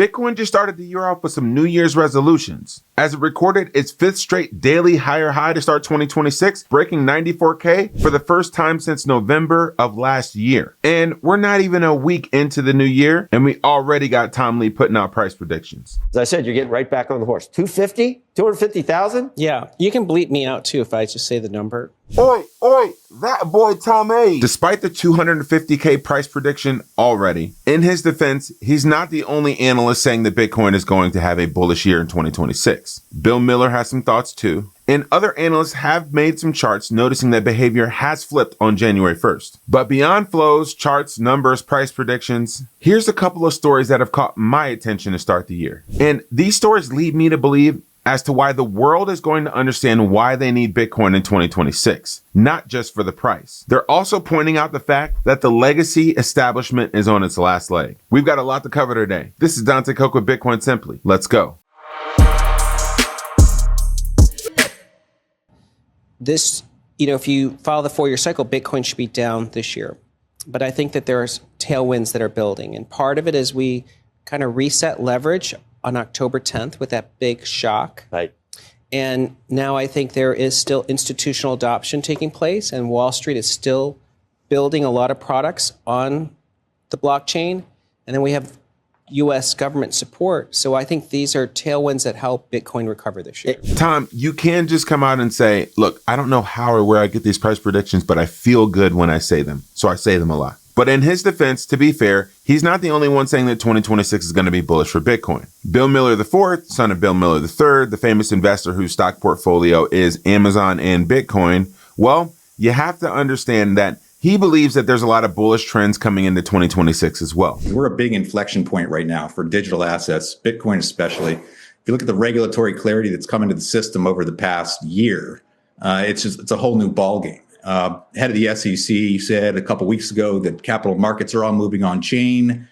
Bitcoin just started the year off with some New Year's resolutions, as it recorded its 5th straight daily higher high to start 2026, breaking 94K for the first time since November of last year. And we're not even a week into the new year, and we already got Tom Lee putting out price predictions. As I said, you're getting right back on the horse. 250? 250,000? Yeah, you can bleep me out too if I just say the number. Oi, that boy Tom A. Despite the 250K price prediction already, in his defense, he's not the only analyst saying that Bitcoin is going to have a bullish year in 2026. Bill Miller has some thoughts too. And other analysts have made some charts noticing that behavior has flipped on January 1st. But beyond flows, charts, numbers, price predictions, here's a couple of stories that have caught my attention to start the year. And these stories lead me to believe as to why the world is going to understand why they need Bitcoin in 2026, not just for the price. They're also pointing out the fact that the legacy establishment is on its last leg. We've got a lot to cover today. This is Dante Cook with Bitcoin Simply. Let's go. This, if you follow the 4-year cycle, Bitcoin should be down this year. But I think that there's tailwinds that are building. And part of it is we kind of reset leverage on October 10th with that big shock. Right. And now I think there is still institutional adoption taking place, and Wall Street is still building a lot of products on the blockchain. And then we have U.S. government support. So I think these are tailwinds that help Bitcoin recover this year. Tom, you can just come out and say, look, I don't know how or where I get these price predictions, but I feel good when I say them. So I say them a lot. But in his defense, to be fair, he's not the only one saying that 2026 is going to be bullish for Bitcoin. Bill Miller IV, son of Bill Miller III, the famous investor whose stock portfolio is Amazon and Bitcoin, well, you have to understand that he believes that there's a lot of bullish trends coming into 2026 as well. We're a big inflection point right now for digital assets, Bitcoin especially. If you look at the regulatory clarity that's come into the system over the past year, it's a whole new ballgame. Head of the SEC said a couple weeks ago that capital markets are all moving on chain.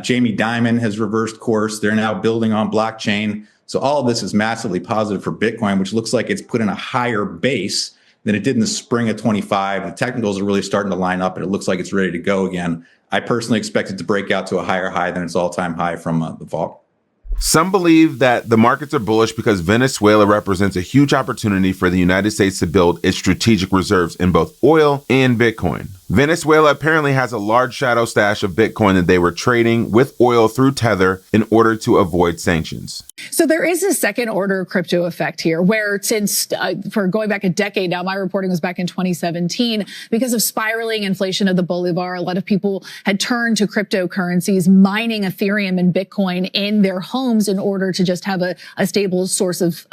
Jamie Dimon has reversed course. They're now building on blockchain. So all of this is massively positive for Bitcoin, which looks like it's put in a higher base than it did in the spring of 25. The technicals are really starting to line up and it looks like it's ready to go again. I personally expect it to break out to a higher high than its all-time high from the fall. Some believe that the markets are bullish because Venezuela represents a huge opportunity for the United States to build its strategic reserves in both oil and Bitcoin. Venezuela apparently has a large shadow stash of Bitcoin that they were trading with oil through Tether in order to avoid sanctions. So there is a second order crypto effect here where since for going back a decade now, my reporting was back in 2017, because of spiraling inflation of the Bolivar, a lot of people had turned to cryptocurrencies, mining Ethereum and Bitcoin in their homes in order to just have a stable source of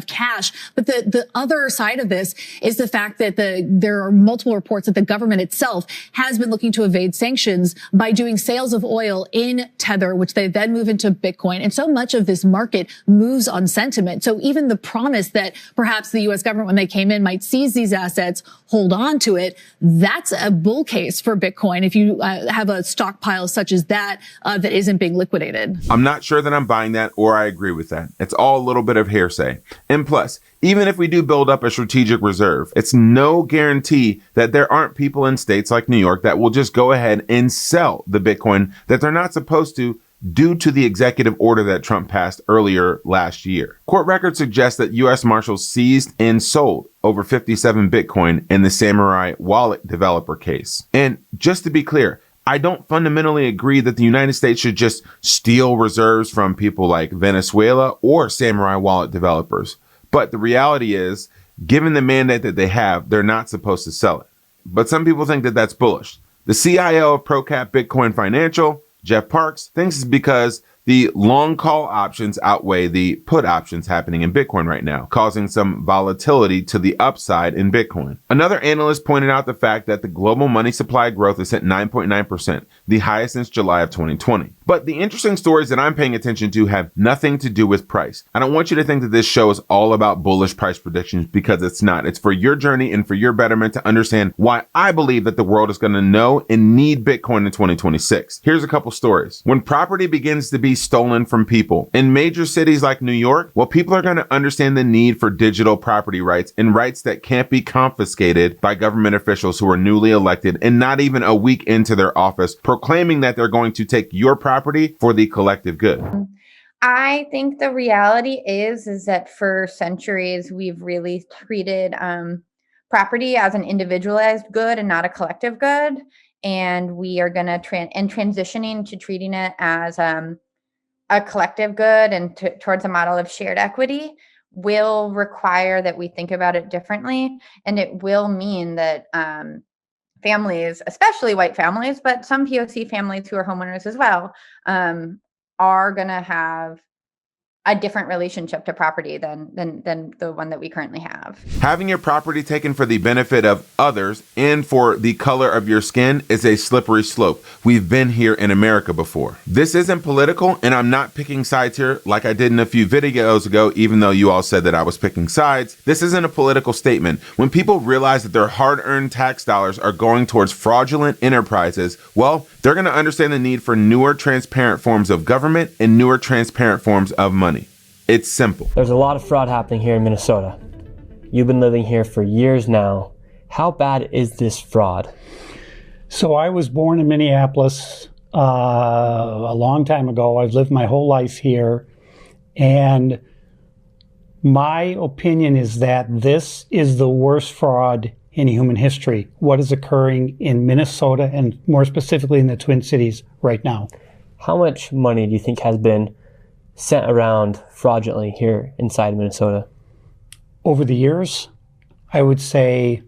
cash. But the other side of this is the fact that there are multiple reports that the government itself has been looking to evade sanctions by doing sales of oil in Tether, which they then move into Bitcoin. And so much of this market moves on sentiment. So even the promise that perhaps the U.S. government, when they came in, might seize these assets, hold on to it, that's a bull case for Bitcoin if you have a stockpile such as that that isn't being liquidated. I'm not sure that I'm buying that or I agree with that. It's all a little bit of hearsay. And plus, even if we do build up a strategic reserve, it's no guarantee that there aren't people in states like New York that will just go ahead and sell the Bitcoin that they're not supposed to due to the executive order that Trump passed earlier last year. Court records suggest that U.S. Marshals seized and sold over 57 Bitcoin in the Samurai wallet developer case. And just to be clear, I don't fundamentally agree that the United States should just steal reserves from people like Venezuela or Samurai wallet developers. But the reality is, given the mandate that they have, they're not supposed to sell it. But some people think that that's bullish. The CIO of ProCap Bitcoin Financial, Jeff Parks, thinks it's because the long call options outweigh the put options happening in Bitcoin right now, causing some volatility to the upside in Bitcoin. Another analyst pointed out the fact that the global money supply growth is at 9.9%, the highest since July of 2020. But the interesting stories that I'm paying attention to have nothing to do with price. I don't want you to think that this show is all about bullish price predictions, because it's not. It's for your journey and for your betterment to understand why I believe that the world is going to know and need Bitcoin in 2026. Here's a couple stories. When property begins to be be stolen from people. In major cities like New York, well, people are going to understand the need for digital property rights and rights that can't be confiscated by government officials who are newly elected and not even a week into their office, proclaiming that they're going to take your property for the collective good. I think the reality is that for centuries, we've really treated property as an individualized good and not a collective good. And we are going to transitioning to treating it as a collective good and towards a model of shared equity will require that we think about it differently. And it will mean that families, especially white families, but some POC families who are homeowners as well, are going to have a different relationship to property than the one that we currently have. Having your property taken for the benefit of others and for the color of your skin is a slippery slope. We've been here in America before. This isn't political, and I'm not picking sides here like I did in a few videos ago, even though you all said that I was picking sides. This isn't a political statement. When people realize that their hard-earned tax dollars are going towards fraudulent enterprises, well, they're going to understand the need for newer, transparent forms of government and newer, transparent forms of money. It's simple. There's a lot of fraud happening here in Minnesota. You've been living here for years now. How bad is this fraud? So I was born in Minneapolis a long time ago. I've lived my whole life here. And my opinion is that this is the worst fraud in human history. What is occurring in Minnesota and more specifically in the Twin Cities right now. How much money do you think has been sent around fraudulently here inside Minnesota? Over the years, I would say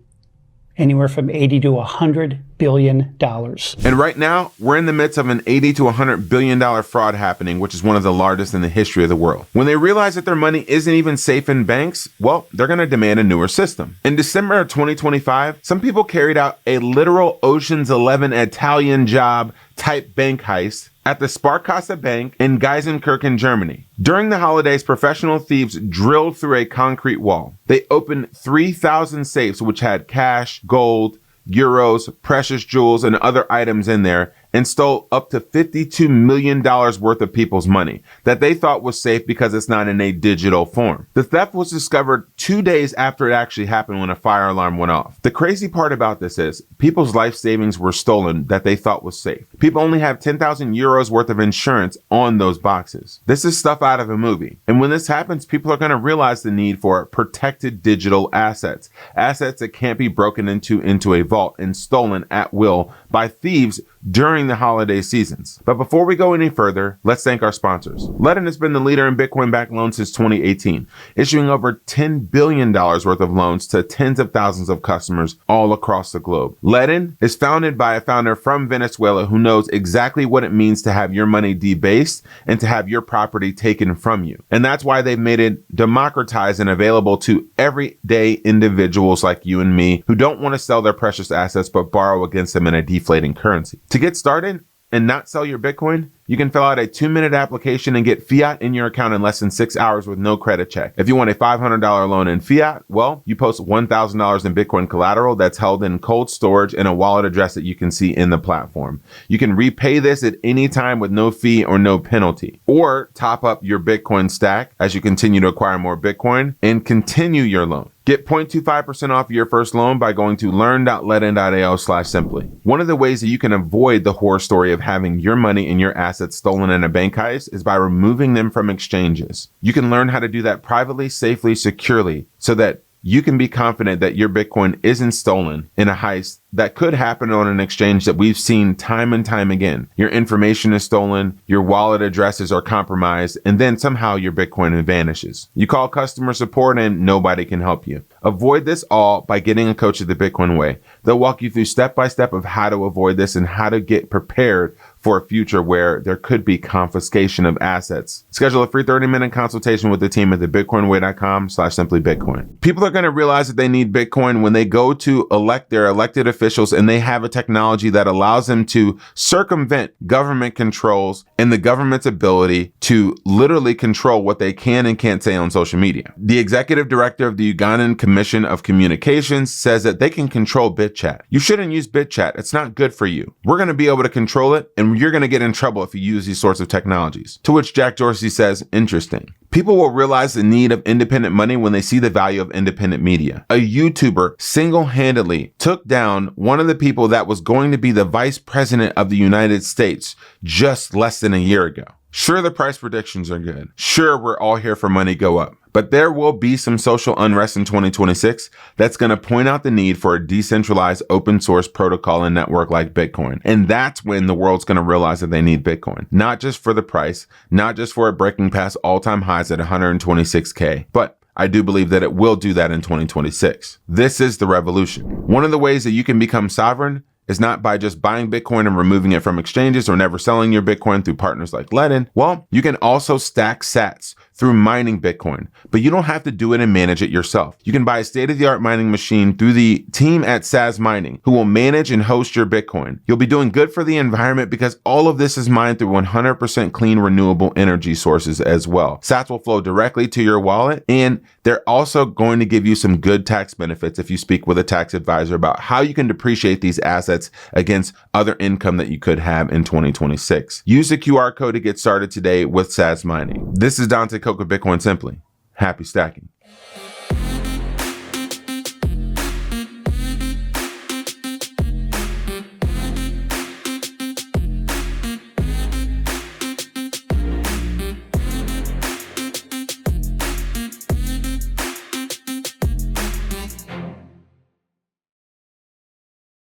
anywhere from 80 to $100 billion. And right now, we're in the midst of an $80 to $100 billion fraud happening, which is one of the largest in the history of the world. When they realize that their money isn't even safe in banks, well, they're going to demand a newer system. In December of 2025, some people carried out a literal Ocean's 11 Italian job type bank heist at the Sparkasse Bank in Geisenkirchen, Germany. During the holidays, professional thieves drilled through a concrete wall. They opened 3,000 safes, which had cash, gold, euros, precious jewels, and other items in there, and stole up to $52 million worth of people's money that they thought was safe because it's not in a digital form. The theft was discovered 2 days after it actually happened when a fire alarm went off. The crazy part about this is people's life savings were stolen that they thought was safe. People only have 10,000 euros worth of insurance on those boxes. This is stuff out of a movie. And when this happens, people are going to realize the need for protected digital assets, assets that can't be broken into a vault and stolen at will by thieves during the holiday seasons. But before we go any further, let's thank our sponsors. Ledn has been the leader in Bitcoin-backed loans since 2018, issuing over $10 billion worth of loans to tens of thousands of customers all across the globe. Ledn is founded by a founder from Venezuela who knows exactly what it means to have your money debased and to have your property taken from you. And that's why they've made it democratized and available to everyday individuals like you and me who don't want to sell their precious assets but borrow against them in a deflating currency. To get started and not sell your Bitcoin, you can fill out a 2-minute application and get fiat in your account in less than 6 hours with no credit check. If you want a $500 loan in fiat, well, you post $1,000 in Bitcoin collateral that's held in cold storage and a wallet address that you can see in the platform. You can repay this at any time with no fee or no penalty, or top up your Bitcoin stack as you continue to acquire more Bitcoin and continue your loan. Get 0.25% off your first loan by going to learn.ledn.io/simply. One of the ways that you can avoid the horror story of having your money and your assets stolen in a bank heist is by removing them from exchanges. You can learn how to do that privately, safely, securely, so that you can be confident that your Bitcoin isn't stolen in a heist that could happen on an exchange that we've seen time and time again. Your information is stolen, your wallet addresses are compromised, and then somehow your Bitcoin vanishes. You call customer support and nobody can help you. Avoid this all by getting a coach of the Bitcoin way. They'll walk you through step by step of how to avoid this and how to get prepared for a future where there could be confiscation of assets. Schedule a free 30-minute consultation with the team at thebitcoinway.com/simplybitcoin. People are going to realize that they need Bitcoin when they go to elect their elected officials officials, and they have a technology that allows them to circumvent government controls and the government's ability to literally control what they can and can't say on social media. The executive director of the Ugandan Commission of Communications says that they can control BitChat. You shouldn't use BitChat. It's not good for you. We're going to be able to control it, and you're going to get in trouble if you use these sorts of technologies. To which Jack Dorsey says, interesting. People will realize the need of independent money when they see the value of independent media. A YouTuber single-handedly took down one of the people that was going to be the vice president of the United States just less than a year ago. Sure, the price predictions are good. Sure, we're all here for money go up. But there will be some social unrest in 2026 that's going to point out the need for a decentralized open source protocol and network like Bitcoin. And that's when the world's going to realize that they need Bitcoin. Not just for the price, not just for it breaking past all-time highs at 126K, but I do believe that it will do that in 2026. This is the revolution. One of the ways that you can become sovereign is not by just buying Bitcoin and removing it from exchanges or never selling your Bitcoin through partners like Ledn. Well, you can also stack sats through mining Bitcoin, but you don't have to do it and manage it yourself. You can buy a state-of-the-art mining machine through the team at SAS Mining, who will manage and host your Bitcoin. You'll be doing good for the environment because all of this is mined through 100% clean renewable energy sources as well. Sats will flow directly to your wallet, and they're also going to give you some good tax benefits if you speak with a tax advisor about how you can depreciate these assets against other income that you could have in 2026. Use the QR code to get started today with SAS Mining. This is Dante Coca Bitcoin Simply. Happy stacking.